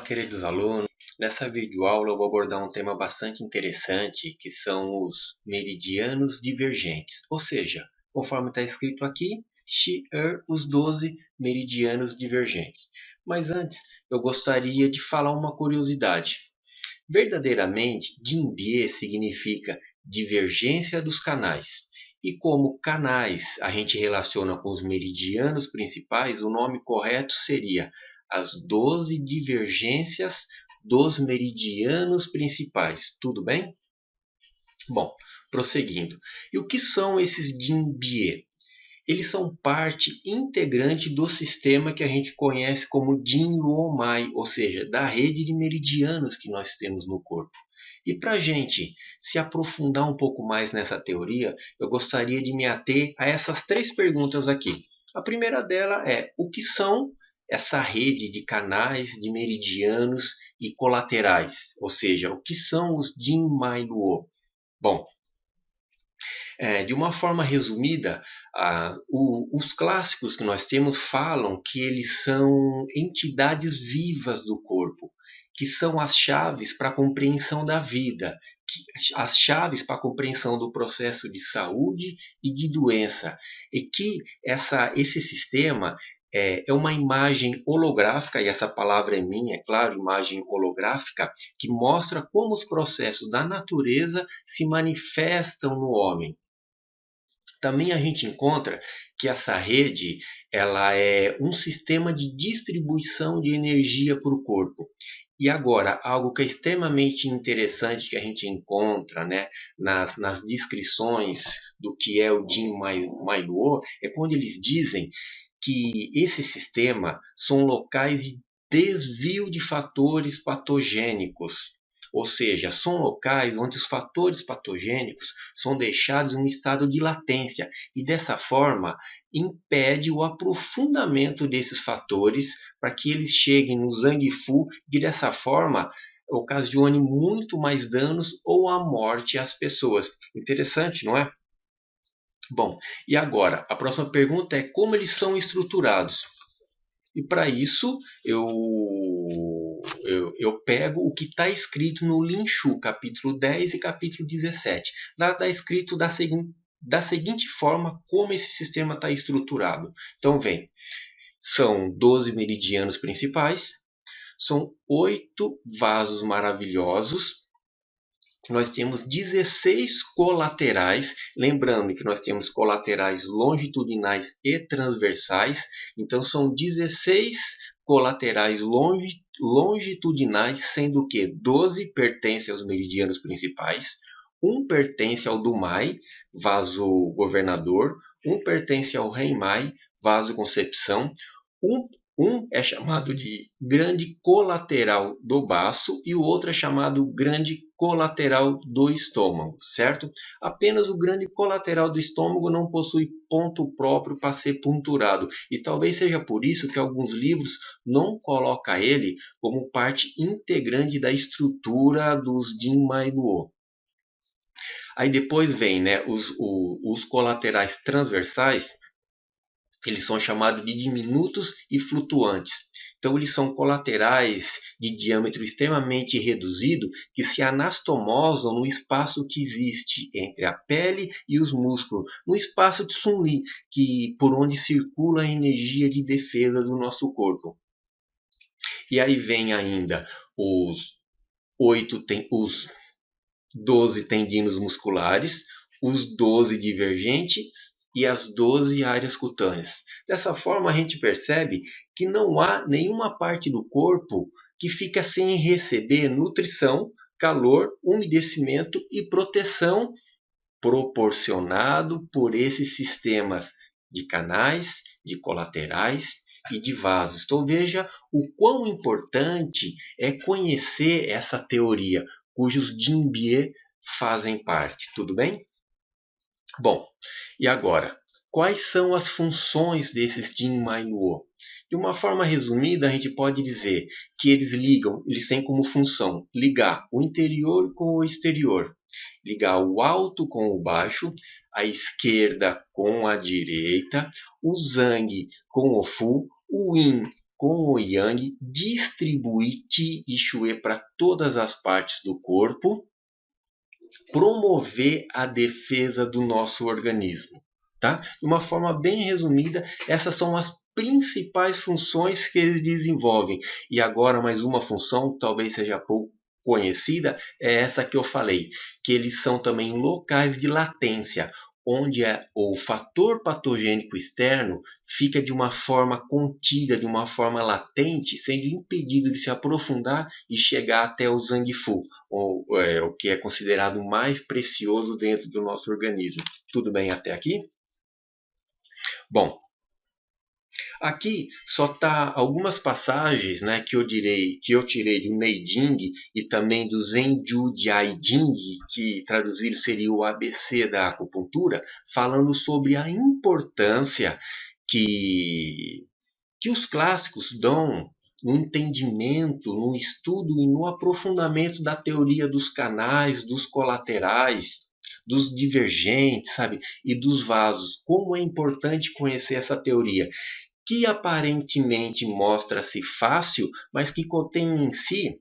queridos alunos. Nessa videoaula eu vou abordar um tema bastante interessante, que são os meridianos divergentes. Ou seja, conforme está escrito aqui, os 12 meridianos divergentes. Mas antes, eu gostaria de falar uma curiosidade. Verdadeiramente, Dimier significa divergência dos canais. E como canais a gente relaciona com os meridianos principais, o nome correto seria as 12 divergências dos meridianos principais. Tudo bem? Bom, prosseguindo. E o que são esses Dimier? Eles são parte integrante do sistema que a gente conhece como Jin-Luo-Mai, ou seja, da rede de meridianos que nós temos no corpo. E para a gente se aprofundar um pouco mais nessa teoria, eu gostaria de me ater a essas três perguntas aqui. A primeira dela é: o que são essa rede de canais, de meridianos e colaterais? Ou seja, o que são os Jin-Mai-Luo? Bom, de uma forma resumida, os clássicos que nós temos falam que eles são entidades vivas do corpo, que são as chaves para a compreensão da vida, as chaves para a compreensão do processo de saúde e de doença, e que esse sistema é uma imagem holográfica, e essa palavra é minha, é claro, imagem holográfica, que mostra como os processos da natureza se manifestam no homem. Também a gente encontra que essa rede ela é um sistema de distribuição de energia para o corpo. E agora, algo que é extremamente interessante que a gente encontra, né, nas descrições do que é o Jin-Mai-Luo, é quando eles dizem que esse sistema são locais de desvio de fatores patogênicos. Ou seja, são locais onde os fatores patogênicos são deixados em um estado de latência e dessa forma impede o aprofundamento desses fatores para que eles cheguem no Zangfu e dessa forma ocasione muito mais danos ou a morte às pessoas. Interessante, não é? Bom, e agora, a próxima pergunta é como eles são estruturados. E para isso, eu pego o que está escrito no Lin Shu, capítulo 10 e capítulo 17. Lá está escrito da seguinte forma como esse sistema está estruturado. Então, vem, são 12 meridianos principais, são 8 vasos maravilhosos, nós temos 16 colaterais, lembrando que nós temos colaterais longitudinais e transversais, então são 16 colaterais longitudinais, sendo que 12 pertencem aos meridianos principais, um pertence ao Dumai, vaso governador, um pertence ao Renmai, vaso concepção, um é chamado de grande colateral do baço e o outro é chamado grande colateral do estômago, certo? Apenas o grande colateral do estômago não possui ponto próprio para ser punturado e talvez seja por isso que alguns livros não colocam ele como parte integrante da estrutura dos Jin-Mai-Luo. Aí depois vem, né, os colaterais transversais. Eles são chamados de diminutos e flutuantes. Então, eles são colaterais de diâmetro extremamente reduzido que se anastomosam no espaço que existe entre a pele e os músculos, no espaço de Sun Li, por onde circula a energia de defesa do nosso corpo. E aí vem ainda os 12 tendinos musculares, os 12 divergentes, e as 12 áreas cutâneas. Dessa forma, a gente percebe que não há nenhuma parte do corpo que fica sem receber nutrição, calor, umedecimento e proteção proporcionado por esses sistemas de canais, de colaterais e de vasos. Então veja o quão importante é conhecer essa teoria, cujos Jin-Bie fazem parte. Tudo bem? Bom, e agora, quais são as funções desses Jin-Mai-Luo? De uma forma resumida, a gente pode dizer que eles têm como função ligar o interior com o exterior, ligar o alto com o baixo, a esquerda com a direita, o Zhang com o Fu, o Yin com o Yang, distribuir Qi e Shui para todas as partes do corpo, promover a defesa do nosso organismo. Tá? De uma forma bem resumida, essas são as principais funções que eles desenvolvem. E agora mais uma função, talvez seja pouco conhecida, é essa que eu falei, que eles são também locais de latência, onde o fator patogênico externo fica de uma forma contida, de uma forma latente, sendo impedido de se aprofundar e chegar até o Zangfu, o que é considerado o mais precioso dentro do nosso organismo. Tudo bem até aqui? Bom, aqui só tá algumas passagens, né, que eu tirei do Neijing e também do Zhenju Jiaijing, que traduzido seria o ABC da acupuntura, falando sobre a importância que os clássicos dão no entendimento, no estudo e no aprofundamento da teoria dos canais, dos colaterais, dos divergentes, sabe? E dos vasos. Como é importante conhecer essa teoria, que aparentemente mostra-se fácil, mas que contém em si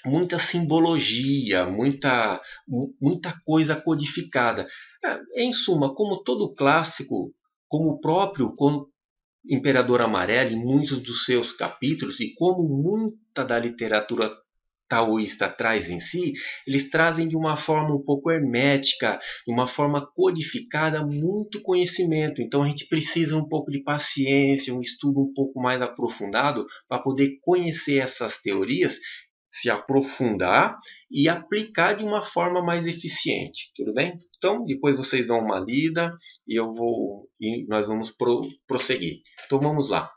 muita simbologia, muita coisa codificada. Em suma, como todo clássico, como o próprio Imperador Amarelo, em muitos dos seus capítulos, e como muita da literatura taoísta traz em si, eles trazem de uma forma um pouco hermética, de uma forma codificada, muito conhecimento. Então a gente precisa um pouco de paciência, um estudo um pouco mais aprofundado para poder conhecer essas teorias, se aprofundar e aplicar de uma forma mais eficiente. Tudo bem? Então, depois vocês dão uma lida e nós vamos prosseguir. Então vamos lá.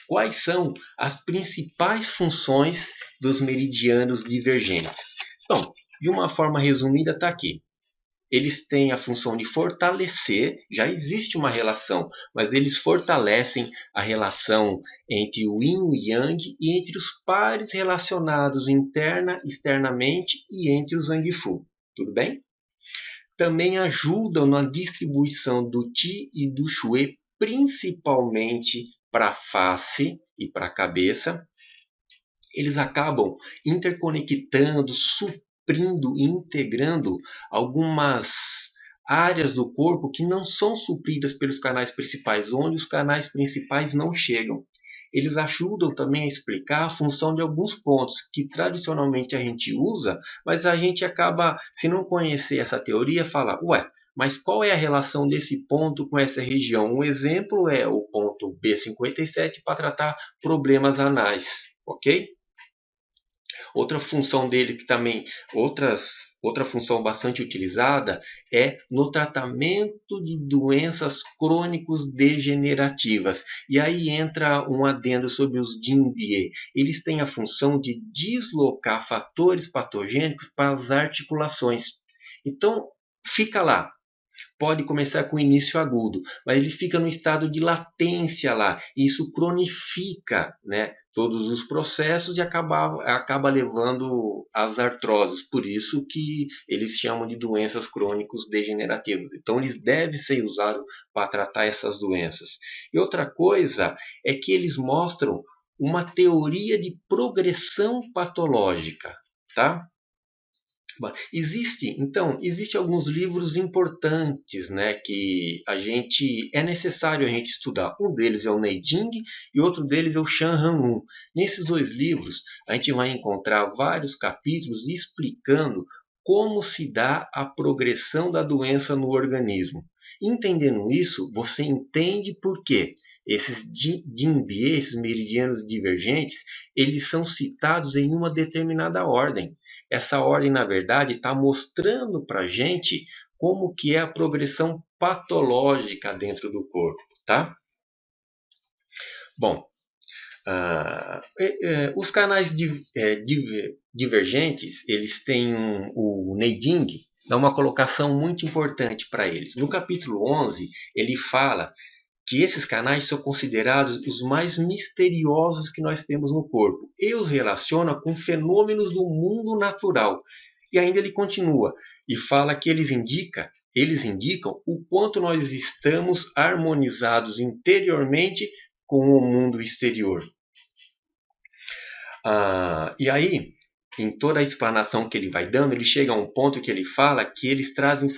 Quais são as principais funções dos meridianos divergentes? Então, de uma forma resumida, está aqui. Eles têm a função de fortalecer, já existe uma relação, mas eles fortalecem a relação entre o Yin e o Yang e entre os pares relacionados interna, externamente e entre o Zangfu. Tudo bem? Também ajudam na distribuição do Qi e do Shui, principalmente para a face e para a cabeça. Eles acabam interconectando, suprindo e integrando algumas áreas do corpo que não são supridas pelos canais principais, onde os canais principais não chegam. Eles ajudam também a explicar a função de alguns pontos que tradicionalmente a gente usa, mas a gente acaba, se não conhecer essa teoria, fala, ué, mas qual é a relação desse ponto com essa região? Um exemplo é o ponto B57 para tratar problemas anais, ok? Outra função dele que também, outra função bastante utilizada é no tratamento de doenças crônicos degenerativas. E aí entra um adendo sobre os Jinbie. Eles têm a função de deslocar fatores patogênicos para as articulações. Então, fica lá. Pode começar com início agudo, mas ele fica no estado de latência lá. E isso cronifica, né, todos os processos e acaba levando às artroses. Por isso que eles chamam de doenças crônicos degenerativas. Então, eles devem ser usados para tratar essas doenças. E outra coisa é que eles mostram uma teoria de progressão patológica, tá? Existem alguns livros importantes, né, que é necessário a gente estudar. Um deles é o Neijing e outro deles é o Shan Han. Nesses dois livros, a gente vai encontrar vários capítulos explicando como se dá a progressão da doença no organismo. Entendendo isso, você entende por quê esses Jinbie, esses meridianos divergentes, eles são citados em uma determinada ordem. Essa ordem, na verdade, está mostrando para a gente como que é a progressão patológica dentro do corpo, tá? Bom, os canais divergentes, eles têm o Neijing, dá uma colocação muito importante para eles. No capítulo 11, ele fala que esses canais são considerados os mais misteriosos que nós temos no corpo e os relaciona com fenômenos do mundo natural. E ainda ele continua e fala que eles indicam o quanto nós estamos harmonizados interiormente com o mundo exterior. E aí, em toda a explanação que ele vai dando, ele chega a um ponto que ele fala que eles trazem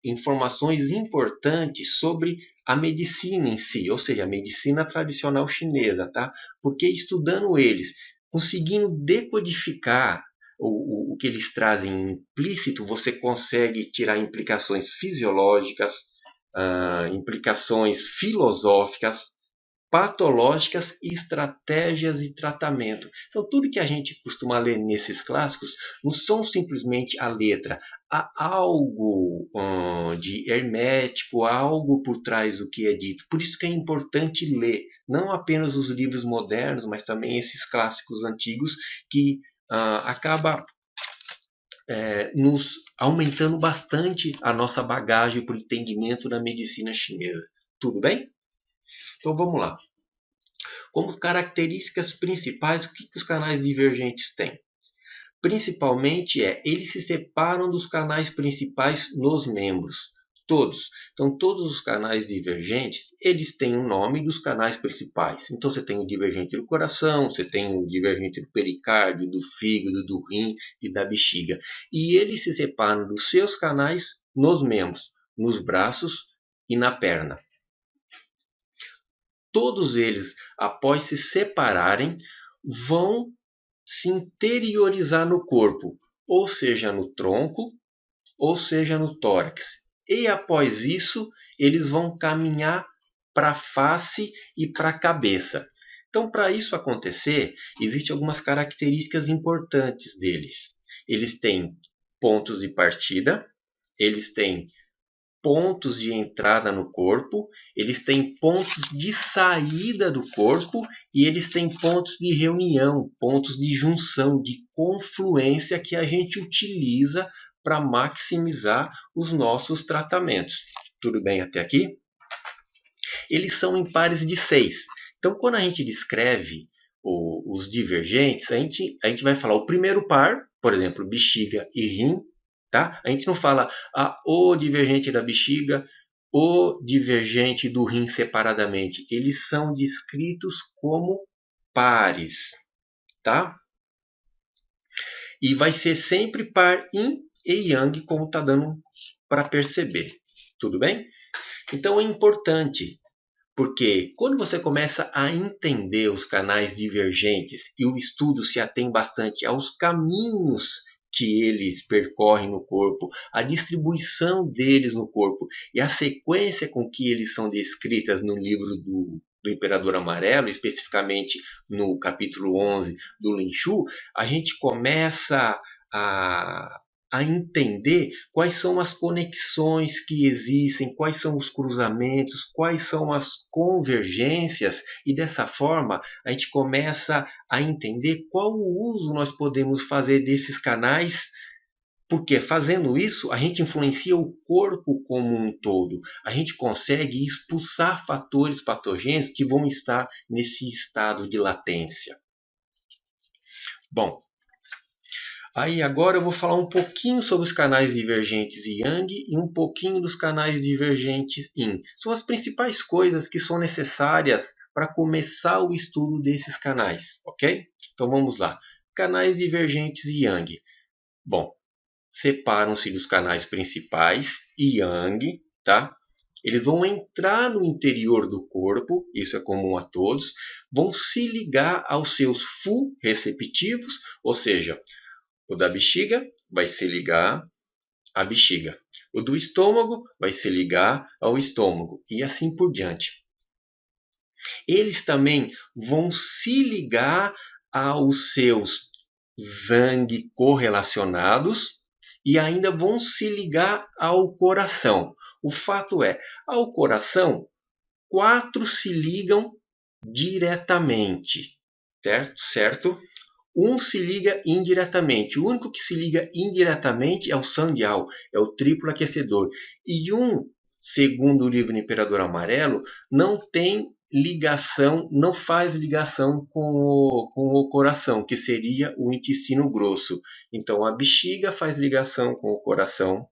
informações importantes sobre a medicina em si, ou seja, a medicina tradicional chinesa, tá? Porque estudando eles, conseguindo decodificar o que eles trazem implícito, você consegue tirar implicações fisiológicas, implicações filosóficas, patológicas e estratégias de tratamento. Então, tudo que a gente costuma ler nesses clássicos não são simplesmente a letra. Há algo de hermético, algo por trás do que é dito. Por isso que é importante ler, não apenas os livros modernos, mas também esses clássicos antigos que acaba nos aumentando bastante a nossa bagagem para o entendimento da medicina chinesa. Tudo bem? Então vamos lá. Como características principais, o que os canais divergentes têm? Principalmente eles se separam dos canais principais nos membros. Todos. Então todos os canais divergentes, eles têm o nome dos canais principais. Então você tem o divergente do coração, você tem o divergente do pericárdio, do fígado, do rim e da bexiga. E eles se separam dos seus canais nos membros, nos braços e na perna. Todos eles, após se separarem, vão se interiorizar no corpo, ou seja, no tronco, ou seja, no tórax. E após isso, eles vão caminhar para a face e para a cabeça. Então, para isso acontecer, existem algumas características importantes deles. Eles têm pontos de partida, eles têm pontos de entrada no corpo, eles têm pontos de saída do corpo e eles têm pontos de reunião, pontos de junção, de confluência que a gente utiliza para maximizar os nossos tratamentos. Tudo bem até aqui? Eles são em pares de 6. Então, quando a gente descreve os divergentes, a gente vai falar o primeiro par, por exemplo, bexiga e rim. Tá? A gente não fala o divergente da bexiga, o divergente do rim separadamente. Eles são descritos como pares. Tá? E vai ser sempre par yin e yang, como está dando para perceber. Tudo bem? Então é importante, porque quando você começa a entender os canais divergentes e o estudo se atém bastante aos caminhos que eles percorrem no corpo, a distribuição deles no corpo e a sequência com que eles são descritas no livro do Imperador Amarelo, especificamente no capítulo 11 do Lin Shu, a gente começa a entender quais são as conexões que existem, quais são os cruzamentos, quais são as convergências, e dessa forma a gente começa a entender qual o uso nós podemos fazer desses canais, porque fazendo isso a gente influencia o corpo como um todo, a gente consegue expulsar fatores patogênicos que vão estar nesse estado de latência. Bom, aí agora eu vou falar um pouquinho sobre os canais divergentes Yang e um pouquinho dos canais divergentes Yin. São as principais coisas que são necessárias para começar o estudo desses canais, ok? Então vamos lá. Canais divergentes Yang. Bom, separam-se dos canais principais Yang, tá? Eles vão entrar no interior do corpo, isso é comum a todos, vão se ligar aos seus Fu receptivos, ou seja, o da bexiga vai se ligar à bexiga. O do estômago vai se ligar ao estômago. E assim por diante. Eles também vão se ligar aos seus Zhang correlacionados e ainda vão se ligar ao coração. O fato é, ao coração, 4 se ligam diretamente. Certo? Um se liga indiretamente. O único que se liga indiretamente é o Sandial, é o triplo aquecedor. E segundo o livro do Imperador Amarelo, não tem ligação, não faz ligação com o coração, que seria o intestino grosso. Então a bexiga faz ligação com o coração,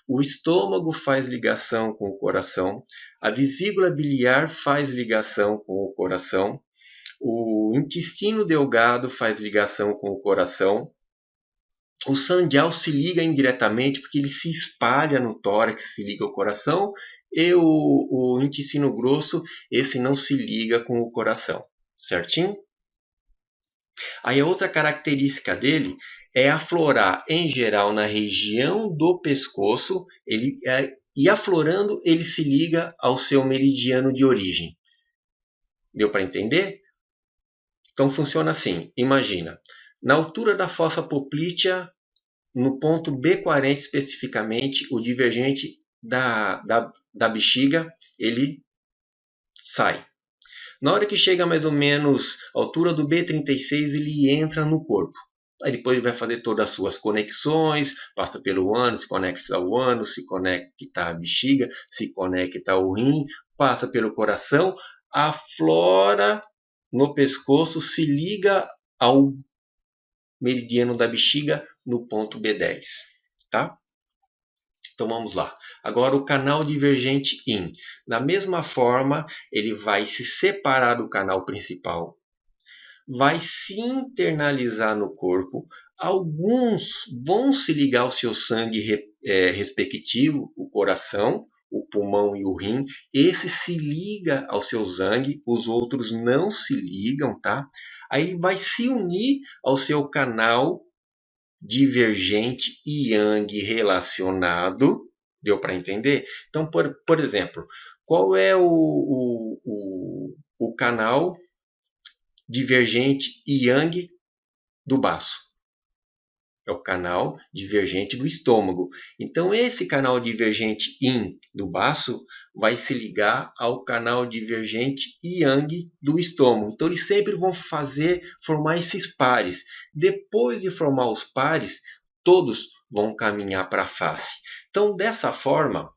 o estômago faz ligação com o coração, a vesícula biliar faz ligação com o coração, o intestino delgado faz ligação com o coração, o sandial se liga indiretamente porque ele se espalha no tórax, se liga ao coração, e o intestino grosso, esse não se liga com o coração, certinho? Aí a outra característica dele é aflorar em geral na região do pescoço, e aflorando ele se liga ao seu meridiano de origem. Deu para entender? Então funciona assim, imagina, na altura da fossa poplítea, no ponto B40 especificamente, o divergente da bexiga, ele sai. Na hora que chega mais ou menos à altura do B36, ele entra no corpo. Aí depois ele vai fazer todas as suas conexões, passa pelo ânus, se conecta ao ânus, se conecta à bexiga, se conecta ao rim, passa pelo coração, aflora no pescoço, se liga ao meridiano da bexiga no ponto B10. Tá? Então vamos lá. Agora o canal divergente IN. Da mesma forma, ele vai se separar do canal principal, vai se internalizar no corpo. Alguns vão se ligar ao seu sangue respectivo, o coração, o pulmão e o rim. Esse se liga ao seu sangue, os outros não se ligam, tá? Aí ele vai se unir ao seu canal divergente yang relacionado. Deu para entender? Então, por exemplo, qual é o canal divergente yang do baço? É o canal divergente do estômago. Então, esse canal divergente yin do baço vai se ligar ao canal divergente yang do estômago. Então, eles sempre vão formar esses pares. Depois de formar os pares, todos vão caminhar para a face. Então, dessa forma,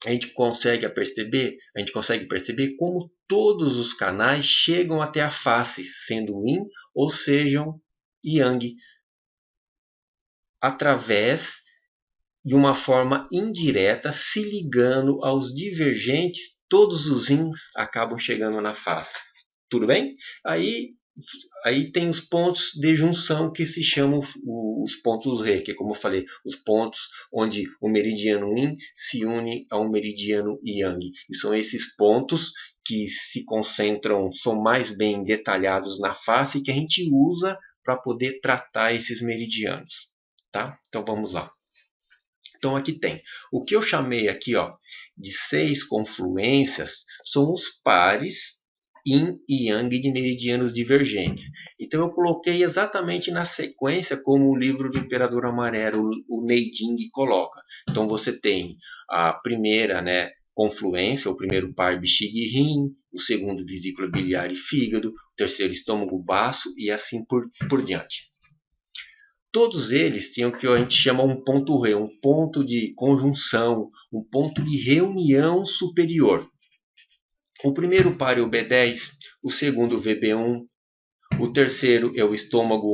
a gente consegue perceber como todos os canais chegam até a face, sendo yin ou sejam yang, através de uma forma indireta, se ligando aos divergentes, todos os yins acabam chegando na face. Tudo bem? Aí tem os pontos de junção que se chamam os pontos Re, que como eu falei, os pontos onde o meridiano Yin se une ao meridiano Yang. E são esses pontos que se concentram, são mais bem detalhados na face e que a gente usa para poder tratar esses meridianos. Tá? Então vamos lá. Então aqui tem o que eu chamei aqui, ó, de 6 confluências, são os pares Yin e Yang de meridianos divergentes. Então eu coloquei exatamente na sequência como o livro do Imperador Amarelo, o Neiding, coloca. Então você tem a primeira, confluência, o primeiro par bexiga e rim, o segundo vesícula biliar e fígado, o terceiro estômago baço e assim por diante. Todos eles têm o que a gente chama um ponto Re, um ponto de conjunção, um ponto de reunião superior. O primeiro par é o B10, o segundo o VB1, o terceiro é o estômago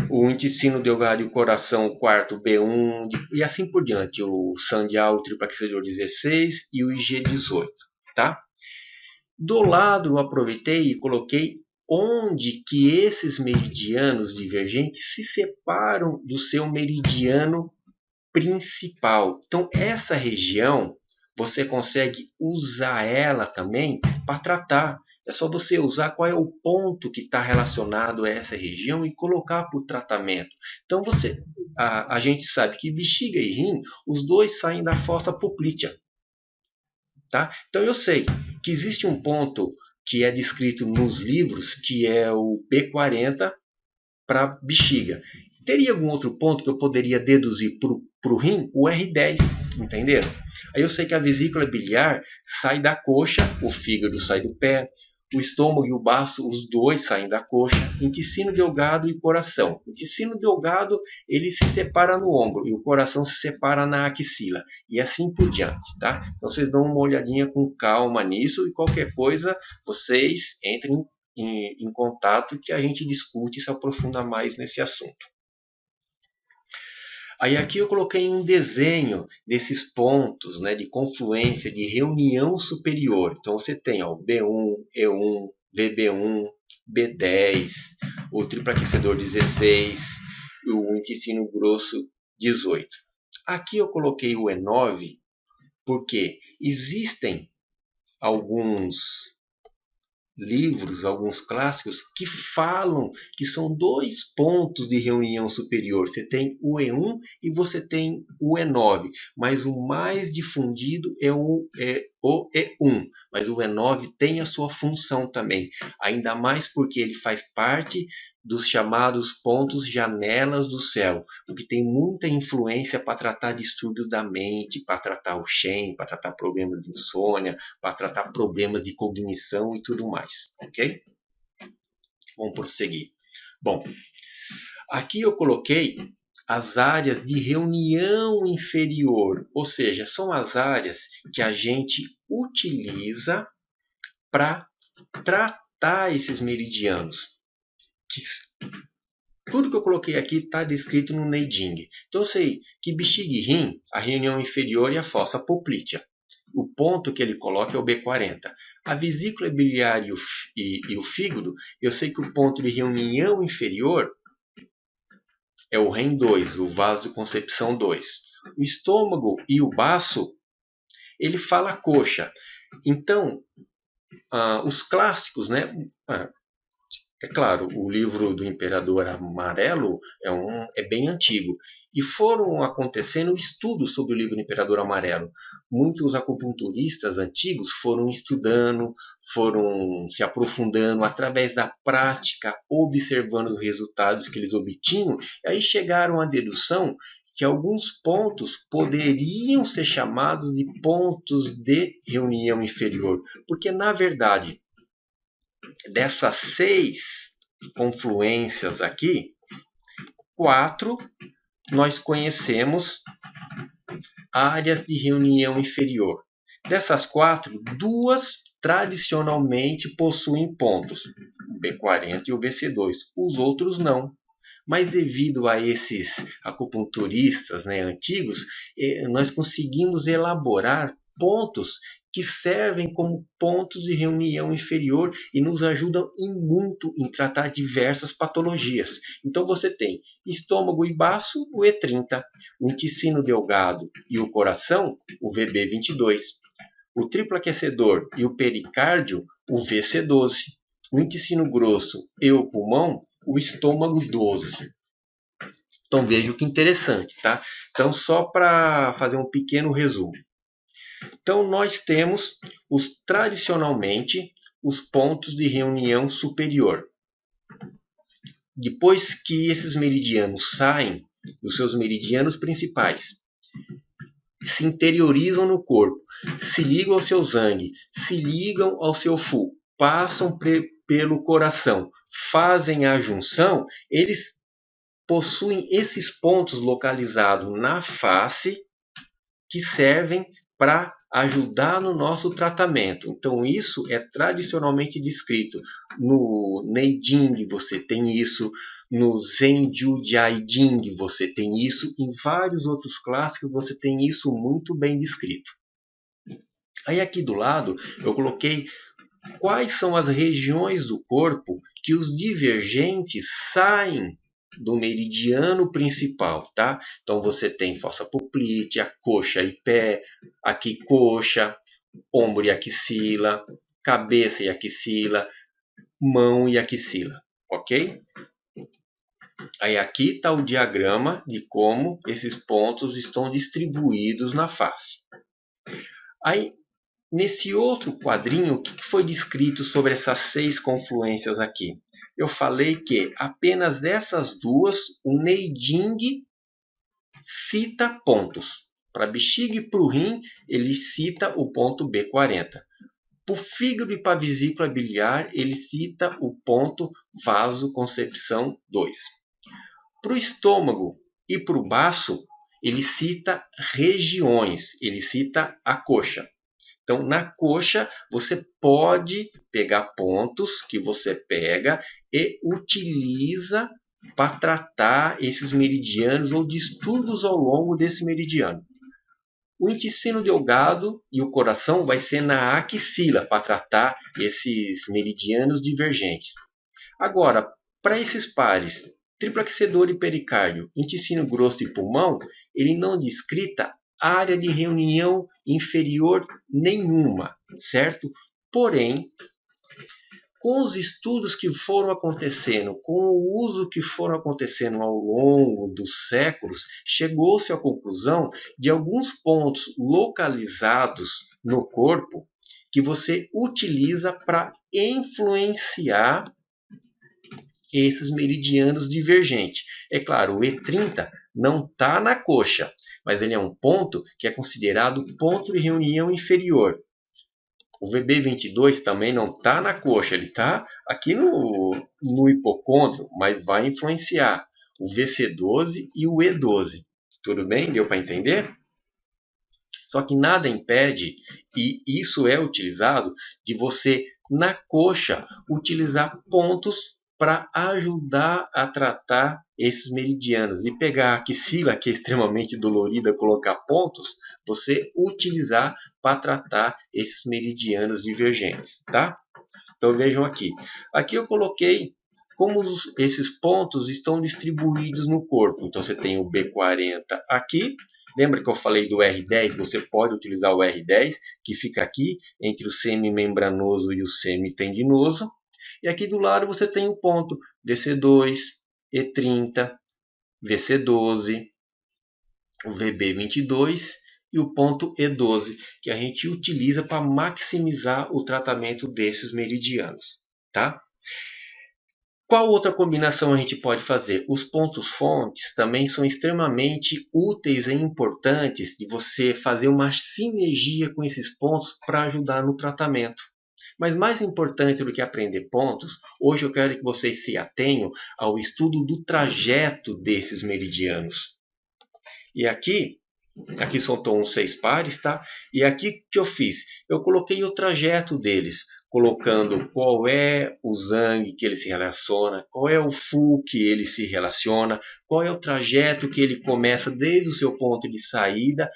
1, o intestino delgado e o coração, o quarto B1, e assim por diante, o sandial, o triplaquecidor 16 e o IG18. Tá? Do lado eu aproveitei e coloquei onde que esses meridianos divergentes se separam do seu meridiano principal. Então, essa região, você consegue usar ela também para tratar. É só você usar qual é o ponto que está relacionado a essa região e colocar para o tratamento. Então, a gente sabe que bexiga e rim, os dois saem da fossa poplítea. Tá? Então, eu sei que existe um ponto que é descrito nos livros, que é o B40 para bexiga. Teria algum outro ponto que eu poderia deduzir para o rim? O R10, entenderam? Aí eu sei que a vesícula biliar sai da coxa, o fígado sai do pé, o estômago e o baço, os dois saem da coxa, intestino delgado e coração. O intestino delgado, ele se separa no ombro e o coração se separa na axila e assim por diante, tá? Então vocês dão uma olhadinha com calma nisso e qualquer coisa vocês entrem em contato que a gente discute e se aprofunda mais nesse assunto. Aí aqui eu coloquei um desenho desses pontos, né, de confluência, de reunião superior. Então você tem ó, o B1, E1, VB1, B10, o triplo aquecedor 16, o intestino grosso 18. Aqui eu coloquei o E9 porque existem alguns livros, alguns clássicos, que falam que são dois pontos de reunião superior. Você tem o E1 e você tem o E9, mas o mais difundido é o E1, mas o E9 tem a sua função também, ainda mais porque ele faz parte dos chamados pontos janelas do céu, o que tem muita influência para tratar distúrbios da mente, para tratar o Shen, para tratar problemas de insônia, para tratar problemas de cognição e tudo mais, ok? Vamos prosseguir. Bom, aqui eu coloquei as áreas de reunião inferior, ou seja, são as áreas que a gente utiliza para tratar esses meridianos. Tudo que eu coloquei aqui está descrito no Neijing. Então eu sei que Bexiga-Rim, a reunião inferior e a fossa poplítea. O ponto que ele coloca é o B40. A vesícula biliar e o fígado, eu sei que o ponto de reunião inferior é o REM 2, o vaso de concepção 2. O estômago e o baço, ele fala coxa. Então, os clássicos, né? É claro, o livro do Imperador Amarelo é bem antigo. E foram acontecendo estudos sobre o livro do Imperador Amarelo. Muitos acupunturistas antigos foram estudando, foram se aprofundando através da prática, observando os resultados que eles obtinham, e aí chegaram à dedução que alguns pontos poderiam ser chamados de pontos de reunião inferior. Porque, na verdade, dessas 6 confluências aqui, 4 nós conhecemos áreas de reunião inferior. Dessas 4, 2 tradicionalmente possuem pontos, o B40 e o VC2. Os outros não. Mas devido a esses acupunturistas, né, antigos, nós conseguimos elaborar pontos que servem como pontos de reunião inferior e nos ajudam muito em tratar diversas patologias. Então você tem estômago e baço, o E30, o intestino delgado e o coração, o VB22, o triplo aquecedor e o pericárdio, o VC12, o intestino grosso e o pulmão, o estômago 12. Então veja que interessante, tá? Então só para fazer um pequeno resumo. Então nós temos tradicionalmente os pontos de reunião superior. Depois que esses meridianos saem dos seus meridianos principais, se interiorizam no corpo, se ligam ao seu zangue, se ligam ao seu fu, passam pelo coração, fazem a junção, eles possuem esses pontos localizados na face que servem para ajudar no nosso tratamento. Então isso é tradicionalmente descrito. No Neijing você tem isso, no Zhenju Jiaijing você tem isso, em vários outros clássicos você tem isso muito bem descrito. Aí aqui do lado eu coloquei quais são as regiões do corpo que os divergentes saem do meridiano principal, tá? Então você tem fossa poplítea, coxa e pé, aqui coxa, ombro e axila, cabeça e axila, mão e axila, ok? Aí aqui está o diagrama de como esses pontos estão distribuídos na face. Aí nesse outro quadrinho, o que foi descrito sobre essas 6 confluências aqui? Eu falei que apenas dessas duas, o Neijing cita pontos. Para bexiga e para o rim, ele cita o ponto B40. Para o fígado e para a vesícula biliar, ele cita o ponto vasoconcepção 2. Para o estômago e para o baço, ele cita regiões, ele cita a coxa. Então, na coxa, você pode pegar pontos que você pega e utiliza para tratar esses meridianos ou distúrbios ao longo desse meridiano. O intestino delgado e o coração vai ser na axila para tratar esses meridianos divergentes. Agora, para esses pares, triplo aquecedor e pericárdio, intestino grosso e pulmão, ele não descrita área de reunião inferior nenhuma, certo? Porém, com os estudos que foram acontecendo, com o uso que foram acontecendo ao longo dos séculos, chegou-se à conclusão de alguns pontos localizados no corpo que você utiliza para influenciar esses meridianos divergentes. É claro, o E30 não está na coxa, mas ele é um ponto que é considerado ponto de reunião inferior. O VB22 também não está na coxa, ele está aqui no hipocôndrio, mas vai influenciar o VC12 e o E12. Tudo bem? Deu para entender? Só que nada impede, e isso é utilizado, de você, na coxa, utilizar pontos para ajudar a tratar esses meridianos. E pegar a axila, que é extremamente dolorida, colocar pontos, você utilizar para tratar esses meridianos divergentes, tá? Então vejam aqui. Aqui eu coloquei como esses pontos estão distribuídos no corpo. Então você tem o B40 aqui. Lembra que eu falei do R10? Você pode utilizar o R10, que fica aqui entre o semimembranoso e o semitendinoso. E aqui do lado você tem o ponto VC2, E30, VC12, o VB22 e o ponto E12, que a gente utiliza para maximizar o tratamento desses meridianos, tá? Qual outra combinação a gente pode fazer? Os pontos-fontes também são extremamente úteis e importantes de você fazer uma sinergia com esses pontos para ajudar no tratamento. Mas mais importante do que aprender pontos, hoje eu quero que vocês se atenham ao estudo do trajeto desses meridianos. E aqui soltou uns 6 pares, tá? E aqui que eu fiz? Eu coloquei o trajeto deles, colocando qual é o Zang que ele se relaciona, qual é o Fu que ele se relaciona, qual é o trajeto que ele começa desde o seu ponto de saída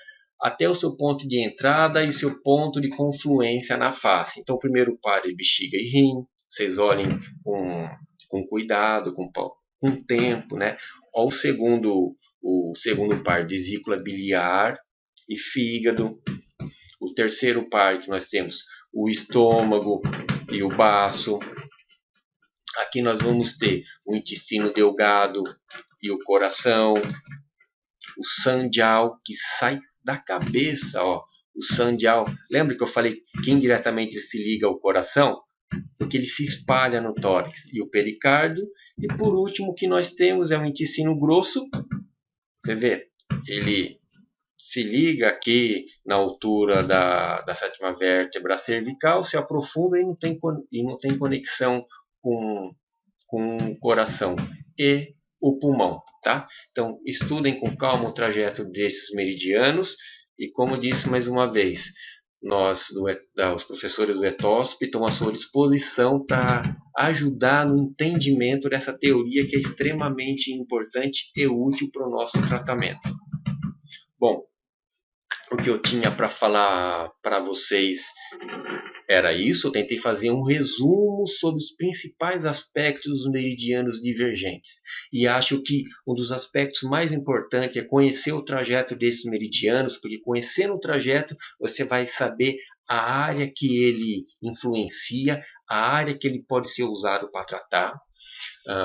até o seu ponto de entrada e seu ponto de confluência na face. Então, o primeiro par é bexiga e rim. Vocês olhem com cuidado, com tempo, né? O segundo par, vesícula biliar e fígado. O terceiro par que nós temos o estômago e o baço. Aqui nós vamos ter o intestino delgado e o coração. O sandial que sai da cabeça, ó. O sandial, lembra que eu falei que indiretamente ele se liga ao coração? Porque ele se espalha no tórax. E o pericárdio. E por último, o que nós temos é o intestino grosso. Você vê? Ele se liga aqui na altura da sétima vértebra cervical, se aprofunda e não tem conexão com o coração e o pulmão. Tá? Então, estudem com calma o trajeto desses meridianos e, como disse mais uma vez, os professores do ETOSP estão à sua disposição para ajudar no entendimento dessa teoria que é extremamente importante e útil para o nosso tratamento. Bom, o que eu tinha para falar para vocês era isso. Eu tentei fazer um resumo sobre os principais aspectos dos meridianos divergentes. E acho que um dos aspectos mais importantes é conhecer o trajeto desses meridianos, porque conhecendo o trajeto você vai saber a área que ele influencia, a área que ele pode ser usado para tratar.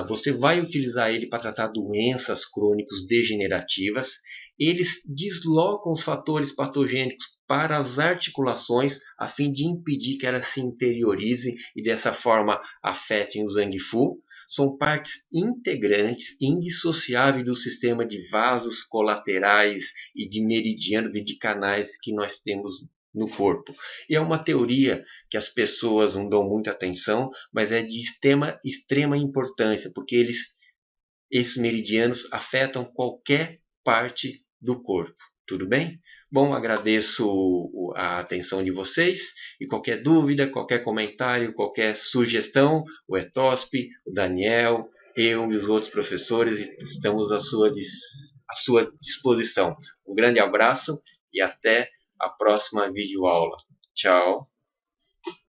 Você vai utilizar ele para tratar doenças crônicas degenerativas. Eles deslocam os fatores patogênicos para as articulações, a fim de impedir que elas se interiorizem e dessa forma afetem o Zang Fu. São partes integrantes, indissociáveis do sistema de vasos colaterais e de meridianos e de canais que nós temos no corpo. E é uma teoria que as pessoas não dão muita atenção, mas é de extrema importância, porque esses meridianos afetam qualquer parte do corpo. Tudo bem? Bom, agradeço a atenção de vocês e qualquer dúvida, qualquer comentário, qualquer sugestão, o ETOSP, o Daniel, eu e os outros professores estamos à sua disposição. Um grande abraço e até a próxima videoaula. Tchau!